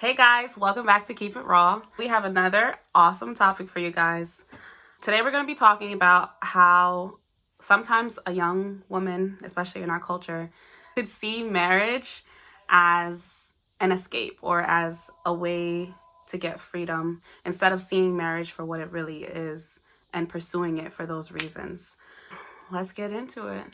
Hey guys, welcome back to Keep It Raw. We have another awesome topic for you guys. Today we're going to be talking about how sometimes a young woman, especially in our culture, could see marriage as an escape or as a way to get freedom instead of seeing marriage for what it really is and pursuing it for those reasons. Let's get into it.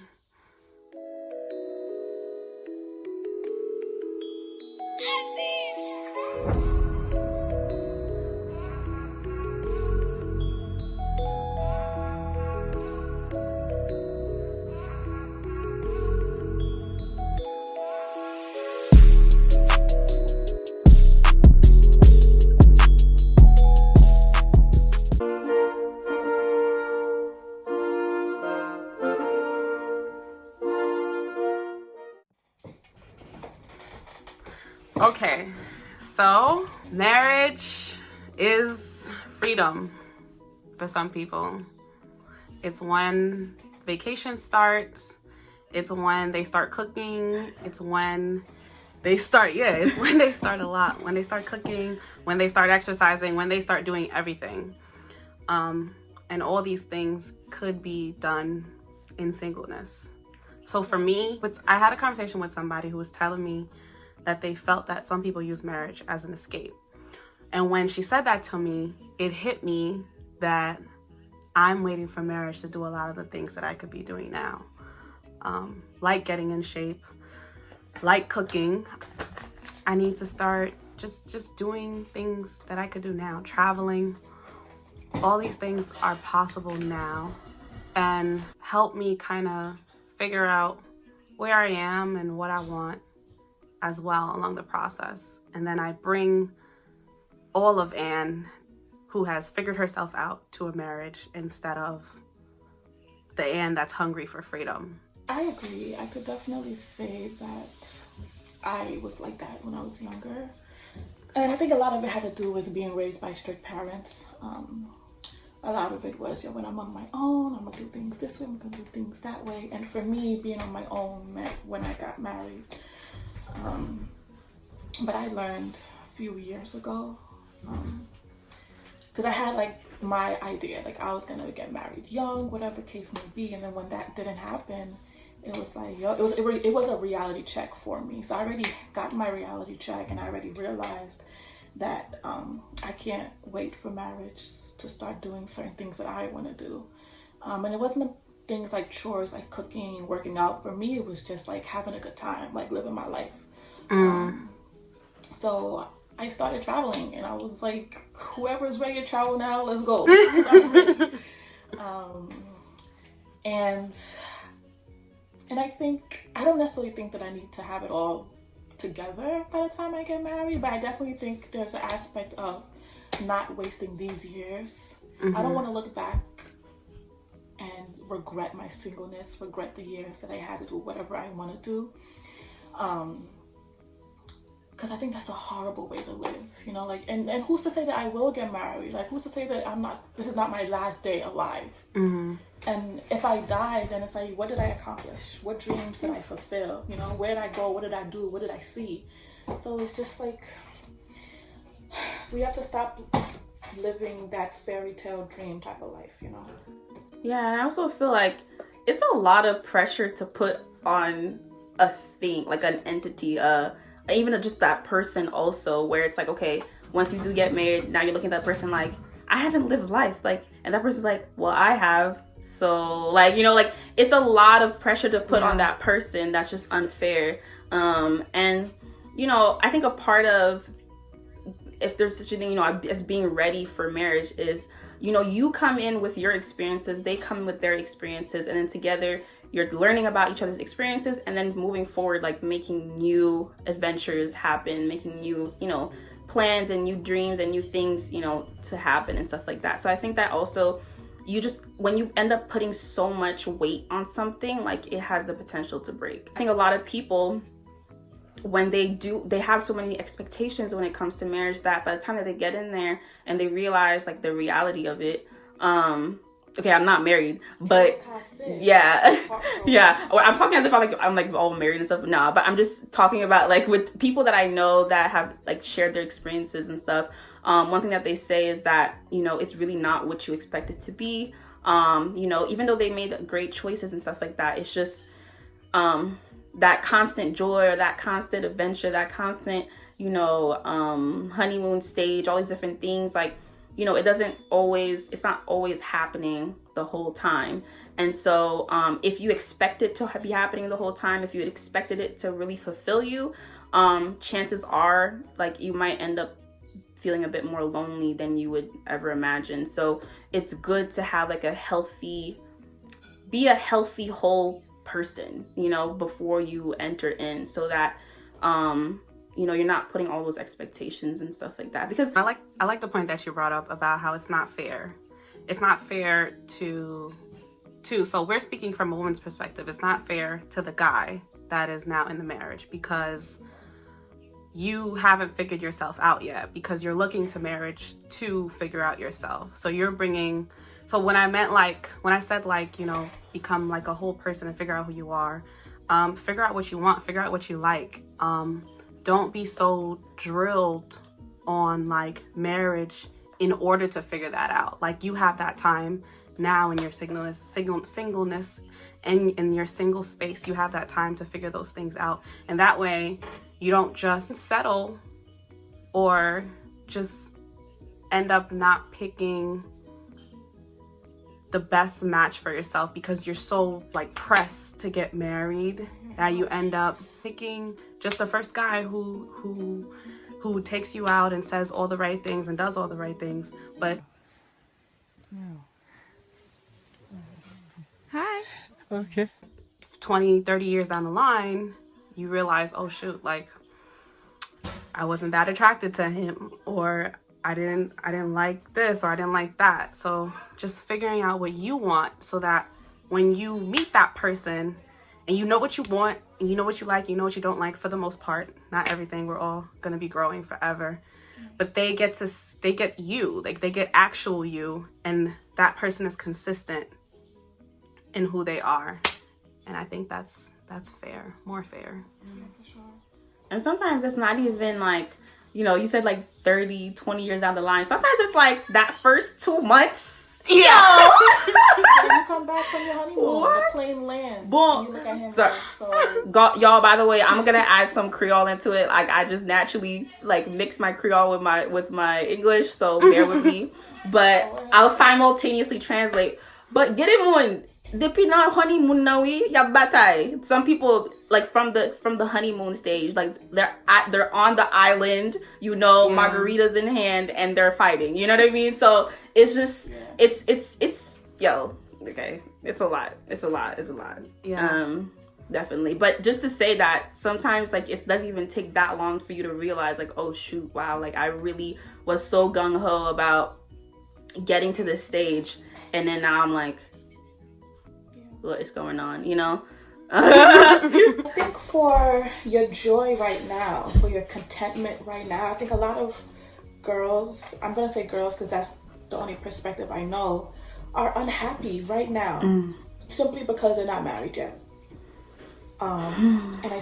Okay, so marriage is freedom for some people. It's when vacation starts. It's when they start cooking. It's when they start, it's when they start a lot. When they start cooking, when they start exercising, when they start doing everything. And all these things could be done in singleness. So for me, I had a conversation with somebody who was telling me that they felt that some people use marriage as an escape. And when she said that to me, it hit me that I'm waiting for marriage to do a lot of the things that I could be doing now. Like getting in shape, like cooking. I need to start just doing things that I could do now, traveling. All these things are possible now and help me kind of figure out where I am and what I want as well along the process. And then I bring all of Anne, who has figured herself out, to a marriage instead of the Anne that's hungry for freedom. I agree. I could definitely say that I was like that when I was younger. And I think a lot of it had to do with being raised by strict parents. A lot of it was, when I'm on my own, I'm gonna do things this way, I'm gonna do things that way. And for me, being on my own meant when I got married. But I learned a few years ago, because I had my idea, I was gonna get married young, whatever the case may be. And then when that didn't happen, it was it was a reality check for me. So I already got my reality check, and I already realized that I can't wait for marriage to start doing certain things that I want to do. And it wasn't things like chores, like cooking, working out. For me, it was just having a good time, living my life. So I started traveling, and I was like, whoever's ready to travel now, let's go. And I don't necessarily think that I need to have it all together by the time I get married, but I definitely think there's an aspect of not wasting these years. I don't want to look back and regret my singleness, regret the years that I had to do whatever I want to do. Because I think that's a horrible way to live, and who's to say that I will get married? Who's to say that this is not my last day alive? And if I die, then it's what did I accomplish? What dreams did I fulfill? Where did I go? What did I do? What did I see? So it's just we have to stop living that fairy tale dream type of life, Yeah, and I also feel like it's a lot of pressure to put on a thing, an entity, even just that person also, where it's okay, once you do get married, now you're looking at that person I haven't lived life, and that person's well, I have. So it's a lot of pressure to put on that person. That's just unfair. And I think a part of, if there's such a thing, as being ready for marriage is, you come in with your experiences, they come in with their experiences, and then together you're learning about each other's experiences, and then moving forward, making new adventures happen, making new, plans and new dreams and new things, to happen and stuff like that. So I think that also, when you end up putting so much weight on something, it has the potential to break. I think a lot of people, when they have so many expectations when it comes to marriage, that by the time that they get in there and they realize the reality of it, okay, I'm not married, but yeah, yeah. Or I'm talking as if I'm like all married and stuff. Nah, but I'm just talking about like with people that I know that have like shared their experiences and stuff. One thing that they say is that, you know, it's really not what you expect it to be. You know, even though they made great choices and stuff like that, it's just that constant joy or that constant adventure, that constant, you know, honeymoon stage, all these different things, like, you know, it's not always happening the whole time. And so if you expect it to be happening the whole time, if you had expected it to really fulfill you, chances are like you might end up feeling a bit more lonely than you would ever imagine. So it's good to have like be a healthy whole person, you know, before you enter in, so that you know, you're not putting all those expectations and stuff like that. Because I like the point that you brought up about how it's not fair. It's not fair to so we're speaking from a woman's perspective. It's not fair to the guy that is now in the marriage, because you haven't figured yourself out yet, because you're looking to marriage to figure out yourself. So when I said like, you know, become like a whole person and figure out who you are, figure out what you want, figure out what you like. Don't be so drilled on like marriage in order to figure that out. Like, you have that time now in your singleness and in your single space. You have that time to figure those things out. And that way you don't just settle or just end up not picking the best match for yourself because you're so like pressed to get married that you end up picking just the first guy who takes you out and says all the right things and does all the right things. But hi. Okay. 20, 30 years down the line, you realize, oh shoot, like I wasn't that attracted to him, or I didn't like this, or I didn't like that. So just figuring out what you want, so that when you meet that person and you know what you want and you know what you like, you know what you don't like, for the most part, not everything, we're all going to be growing forever, but they get you, like they get actual you, and that person is consistent in who they are. And I think that's fair, more fair. Yeah, for sure. and sometimes it's not even like, you know, you said like 30, 20 years down the line. Sometimes it's like that first 2 months. Yeah. When you come back from your honeymoon, the plane lands. Boom. You look at him So- like, so. Y'all, by the way, I'm gonna add some Creole into it. Like, I just naturally like mix my Creole with my English, so bear with me. But I'll simultaneously translate. But get it one. Depuis na honeymoon na we ya batay. Some people like from the honeymoon stage, like they're on the island, you know, margaritas in hand, and they're fighting. You know what I mean? So it's just it's yo, okay. It's a lot. Yeah. Definitely. But just to say that sometimes like it doesn't even take that long for you to realize like, oh shoot, wow, like I really was so gung ho about getting to this stage, and then now I'm like, what is going on, you know? I think for your joy right now, for your contentment right now, I think a lot of girls, I'm going to say girls because that's the only perspective I know, are unhappy right now simply because they're not married yet. And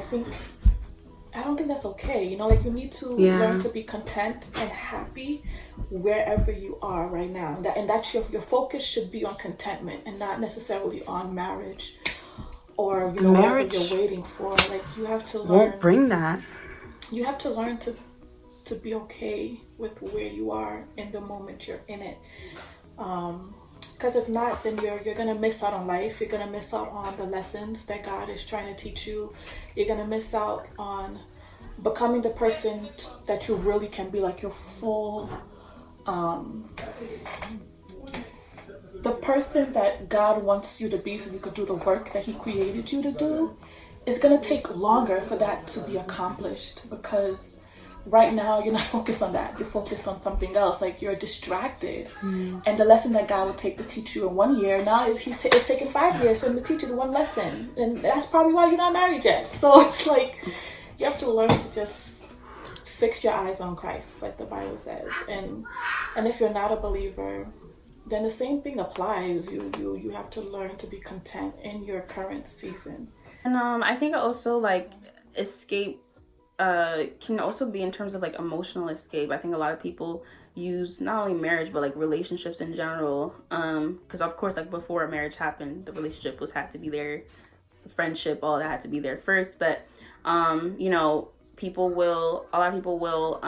I don't think that's okay. You know, like you need to learn to be content and happy wherever you are right now. And that's your focus should be on contentment and not necessarily on marriage or, you know, Marriage whatever you're waiting for. Like you have to learn. Won't bring that. You have to learn to be okay with where you are in the moment you're in it. Because if not, then you're gonna miss out on life. You're gonna miss out on the lessons that God is trying to teach you. You're gonna miss out on becoming the person that you really can be, like your full, the person that God wants you to be, so you could do the work that He created you to do. It's gonna take longer for that to be accomplished, because right now you're not focused on that. You're focused on something else. Like you're distracted. And the lesson that God would take to teach you in 1 year, now it's taking 5 years for Him to teach you the one lesson. And that's probably why you're not married yet. So it's like you have to learn to just fix your eyes on Christ, like the Bible says. And if you're not a believer, then the same thing applies. You have to learn to be content in your current season. And I think also like escape can also be in terms of like emotional escape. I think a lot of people use not only marriage but like relationships in general, because of course like before a marriage happened, the relationship had to be there, the friendship, all that had to be there first. But you know, a lot of people will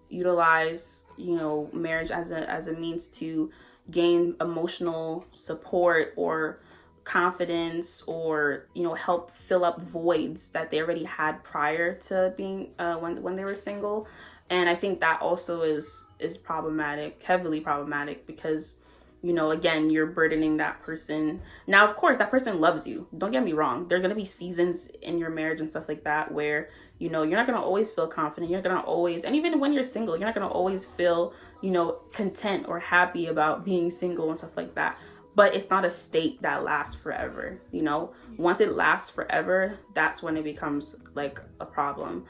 utilize, you know, marriage as a means to gain emotional support or confidence, or, you know, help fill up voids that they already had prior to being when they were single. And I think that also is problematic, heavily problematic, because, you know, again, you're burdening that person. Now, of course, that person loves you. Don't get me wrong. There are going to be seasons in your marriage and stuff like that where, you know, you're not going to always feel confident. You're not going to always, and even when you're single, you're not going to always feel, you know, content or happy about being single and stuff like that. But it's not a state that lasts forever, you know? Once it lasts forever, that's when it becomes like a problem.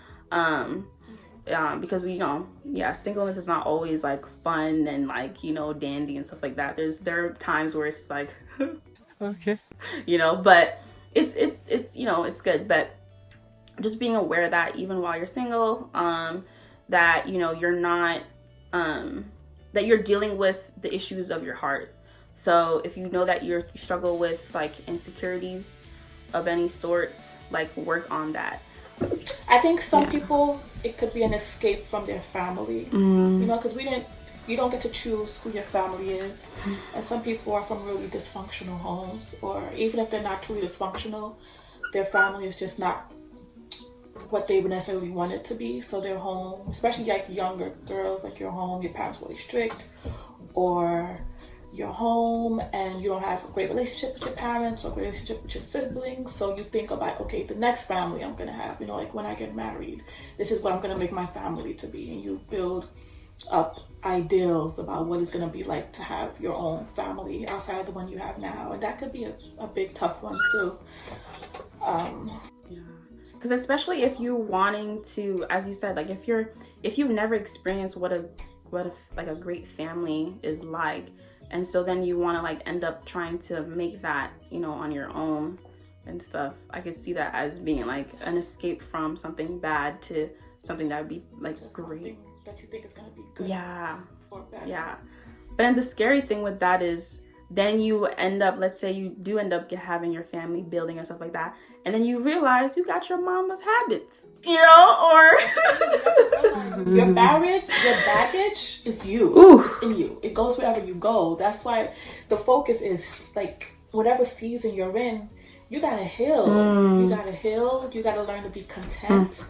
Because we, you know, yeah, singleness is not always like fun and like, you know, dandy and stuff like that. There are times where it's like, okay, you know, but it's you know, it's good. But just being aware that even while you're single, that, you know, you're not, that you're dealing with the issues of your heart. So if you know that you struggle with like insecurities of any sorts, like work on that. I think some people, it could be an escape from their family, you know, because you don't get to choose who your family is. And some people are from really dysfunctional homes, or even if they're not truly dysfunctional, their family is just not what they would necessarily want it to be. So their home, especially like younger girls, like your home, your parents are really strict, or your home and you don't have a great relationship with your parents or a great relationship with your siblings. So you think about, okay, the next family I'm going to have, you know, like when I get married, this is what I'm going to make my family to be. And you build up ideals about what it's going to be like to have your own family outside of the one you have now. And that could be a big tough one too. Because especially if you're wanting to, as you said, like if you've never experienced what a like a great family is like, and so then you want to like end up trying to make that, you know, on your own and stuff. I could see that as being like an escape from something bad to something that would be like great. That you think is going to be good. Yeah. Or bad. Yeah. But then the scary thing with that is then you end up, let's say you do end up having your family building and stuff like that, and then you realize you got your mama's habits, you know, or your baggage is you. Ooh. It's in you. It goes wherever you go. That's why the focus is like whatever season you're in, you gotta heal. You gotta heal. You gotta learn to be content.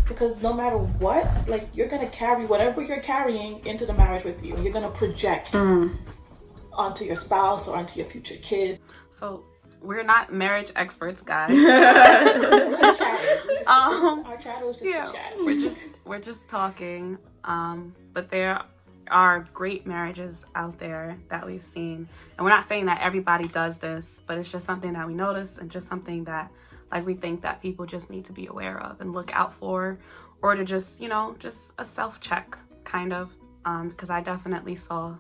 Because no matter what, like you're gonna carry whatever you're carrying into the marriage with you. You're gonna project onto your spouse or onto your future kid. So we're not marriage experts, guys. Our chat was just a chat. We're just talking. But there are great marriages out there that we've seen, and we're not saying that everybody does this, but it's just something that we notice and just something that like we think that people just need to be aware of and look out for, or to just, you know, just a self-check kind of, because I definitely saw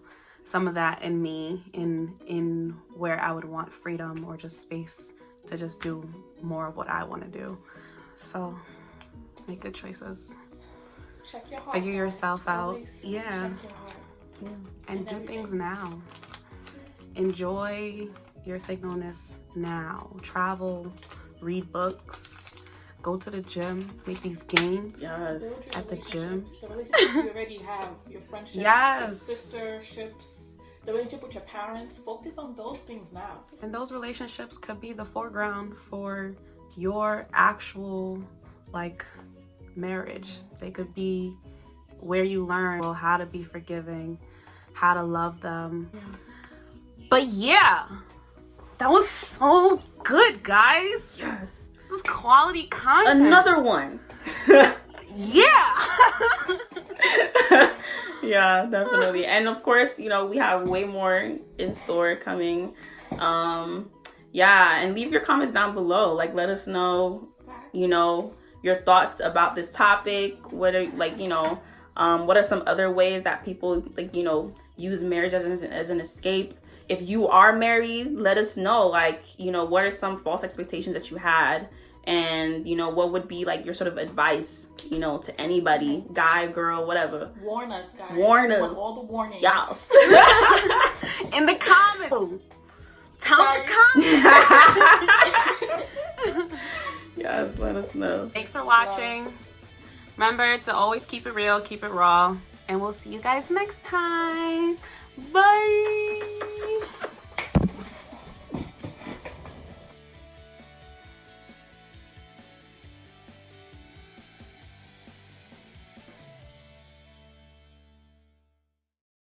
some of that in me in where I would want freedom or just space to just do more of what I want to do. So make good choices. Check your heart. Figure yourself out. Always Yeah. check your heart. And do things now. Enjoy your singleness now. Travel, read books, go to the gym, make these gains at the gym. The relationships you already have, your friendships, your sisterships, the relationship with your parents, focus on those things now. And those relationships could be the foreground for your actual like marriage. They could be where you learn how to be forgiving, how to love them. But yeah, that was so good, guys. Yes. This is quality content. Another one. Yeah. Yeah, definitely. And of course, you know, we have way more in store coming. Yeah, and leave your comments down below. Like, let us know, you know, your thoughts about this topic. What are, like, you know, what are some other ways that people, like, you know, use marriage as an escape. If you are married, let us know, like, you know, what are some false expectations that you had, and, you know, what would be like your sort of advice, you know, to anybody, guy, girl, whatever. Warn us, guys. Warn us. Want all the warnings. Yes. In the comments. Tell them to comment. Yes, let us know. Thanks for watching. Remember to always keep it real, keep it raw, and we'll see you guys next time. Bye.